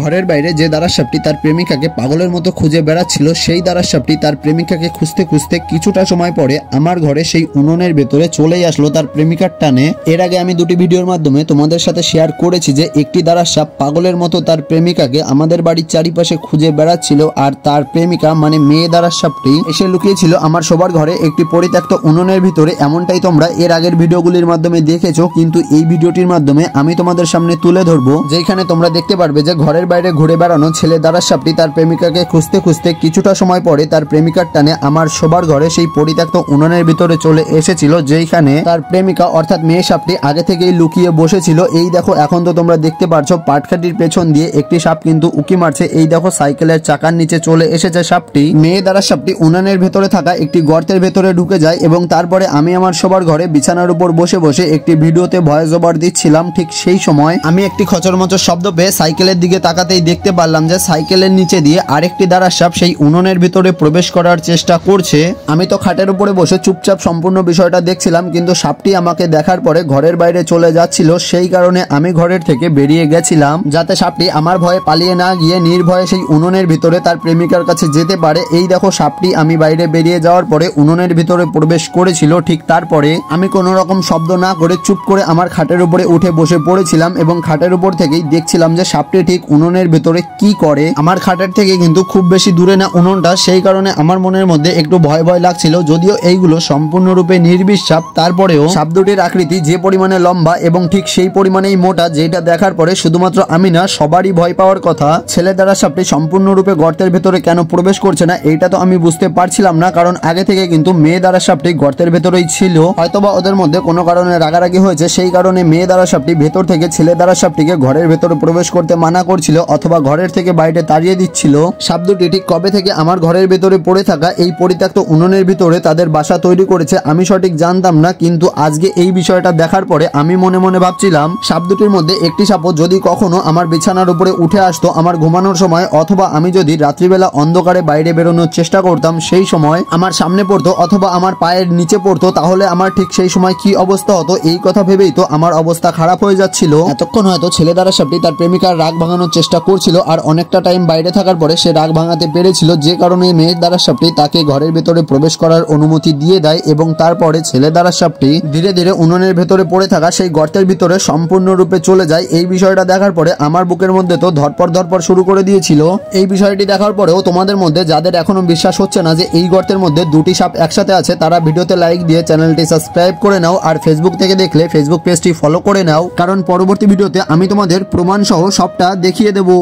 ঘরের বাইরে যে দারাস সাপটি তার প্রেমিকাকে পাগলের মতো খুঁজে বেড়াচ্ছিল, সেই দারাস সাপটি তার প্রেমিকাকে খুঁজতে খুঁজতে কিছুটা সময় পরে আমার ঘরে সেই উনুনের ভেতরে চলেই আসলো তার প্রেমিকার টানে। এর আগে আমি দুটি ভিডিওর মাধ্যমে তোমাদের সাথে শেয়ার করেছি যে একটি দারাস সাপ পাগলের মতো তার প্রেমিকাকে আমাদের বাড়ির চারিপাশে খুঁজে বেড়াচ্ছিল, আর তার প্রেমিকা মানে মেয়ে দারাস সাপটি এসে লুকিয়েছিল আমার সবার ঘরে একটি পরিত্যক্ত উনুনের ভিতরে। এমনটাই তোমরা এর আগের ভিডিওগুলির মাধ্যমে দেখেছো, কিন্তু এই ভিডিওটির মাধ্যমে আমি তোমাদের সামনে তুলে ধরবো, যেখানে তোমরা দেখতে পারবে যে ঘরের বাইরে ঘুরে বেড়ানো ছেলে দারাস সাপটি তার প্রেমিকাকে খুঁজতে খুঁজতে কিছুটা সময় পরে তার প্রেমিকার টানে আমার সবার ঘরে সেই পরিত্যক্ত উনুনের ভিতরে চলে এসেছিল, যেখানে তার প্রেমিকা অর্থাৎ মেয়ে সাপটি আগে থেকেই লুকিয়ে বসেছিল। এই দেখো, এখন তো তোমরা দেখতে পারছো পাটকাঠির পেছন দিয়ে একটি সাপ কিন্তু উকি মারছে। এই দেখো, সাইকেলের চাকার নিচে চলে এসেছে সাপটি। মেয়ে দারাস সাপটি উনুনের ভেতরে থাকা একটি গর্তের ভেতরে ঢুকে যায় এবং তারপরে আমি আমার সবার ঘরে বিছানার উপর বসে বসে একটি ভিডিওতে ভয়েস ওভার দিচ্ছিলাম। ঠিক সেই সময় আমি একটি খচরমচর শব্দ পেয়ে সাইকেলের দিকে তাকাতেই দেখতে পারলাম যে সাইকেলের নিচে দিয়ে আরেকটি দারাস সাপ সেই উনুনের ভিতরে প্রবেশ করার চেষ্টা করছে। আমি তো খাটের উপরে বসে চুপচাপ সম্পূর্ণ বিষয়টা দেখছিলাম, কিন্তু সাপটি আমাকে দেখার পরে ঘরের বাইরে চলে যাচ্ছিল। সেই কারণে আমি ঘরের থেকে বেরিয়ে গেছিলাম, যাতে সাপটি আমার ভয়ে পালিয়ে না গিয়ে নির্ভয়ে সেই উনুনের ভিতরে তার প্রেমিকার কাছে যেতে পারে। এই দেখো, সাপটি আমি বাইরে বেরিয়ে যাওয়ার পরে উনুনের ভিতরে প্রবেশ করেছিল। ঠিক তারপরে আমি কোনো রকম শব্দ না করে চুপ করে আমার খাটের উপরে উঠে বসে পড়েছিলাম এবং খাটের উপর থেকেই দেখছিলাম যে সাপটি ঠিক উনুনের ভিতরে কি করে। আমার খাটের থেকে কিন্তু খুব বেশি দূরে না উনুনটা, সেই কারণে আমার মনের মধ্যে একটু ভয় ভয় লাগছিল। যদিও এইগুলো সম্পূর্ণরূপে নির্বিষ সাপ, তারপরেও সাপ দুটির আকৃতি যে পরিমাণে লম্বা এবং ঠিক সেই পরিমাণেই মোটা, যেটা দেখার পরে শুধুমাত্র আমি না, সবারই ভয় পাওয়ার কথা। ছেলে দ্বারা সাপটি সম্পূর্ণরূপে গর্তের ভেতরে কেন প্রবেশ করছে না এইটা তো আমি বুঝতে পারছিলাম না, কারণ আগে থেকে কিন্তু মেয়ে দ্বারা সাপটি গর্তের ভেতরেই ছিল। হয়তোবা ওদের মধ্যে কোনো কারণে রাগারাগি হয়েছে, সেই কারণে মেয়ে দ্বারা সাপটি ভেতর থেকে ছেলে দ্বারা সাপটিকে ঘরের ভেতরে প্রবেশ করতে মানা করছিল অথবা ঘরের থেকে বাইরে তাড়িয়ে দিচ্ছিল। সাপ দুটি ঠিক কবে থেকে আমার ঘরের ভেতরে পড়ে থাকা এই পরিত্যক্ত উনুনের ভিতরে তাদের বাসা তৈরি করেছে আমি সঠিক জানতাম না, কিন্তু আজকে এই বিষয়টা দেখার পরে আমি মনে মনে ভাবছিলাম সাপ দুটির মধ্যে একটি সাপও যদি কখনো আমার বিছানার উপরে উঠে আসতো আমার ঘুমানোর সময়, অথবা আমি যদি রাত্রিবেলা অন্ধকারে বাইরে বেরোনোর চেষ্টা করতাম সেই সময় আমার সামনে পড়তো অথবা আমার পায়ের নিচে পড়তো, তাহলে আমার ঠিক সেই সময় কি অবস্থা হতো এই কথা ভেবেই তো আমার অবস্থা খারাপ হয়ে যাচ্ছিল। এতক্ষণ হয়তো ছেলে দ্বারা সাপটি তার প্রেমিকার রাগ ভাঙানোর চেষ্টা করছিল, আর অনেকটা টাইম বাইরে থাকার পরে সে রাগ ভাঙাতে পেরেছিল, যে কারণে মেয়ের দ্বারা সাপটি তাকে ঘরের ভেতরে প্রবেশ করার অনুমতি দিয়ে দেয় এবং তারপরে ছেলে দ্বারা সাপটি ধীরে ধীরে উনুনের ভেতরে পড়ে থাকা সেই গর্তের ভিতরে সম্পূর্ণরূপে চলে যায়। এই বিষয়টা দেখার পরে আমার বুকের মধ্যে তো ধরপড় ধরপড় শুরু করে দিয়েছিল। এই বিষয়টি দেখার পরেও তোমাদের মধ্যে যাদের এখনো বিশ্বাস হচ্ছে না যে এই গর্তের মধ্যে দুটি সাপ একসাথে আছে, তারা ভিডিওতে লাইক দিয়ে চ্যানেলটি সাবস্ক্রাইব করে নাও, আর ফেসবুক থেকে দেখলে ফেসবুক পেজটি ফলো করে নাও, কারণ পরবর্তী ভিডিওতে আমি তোমাদের প্রমাণ সহ সবটা দেখিয়ে দেবো।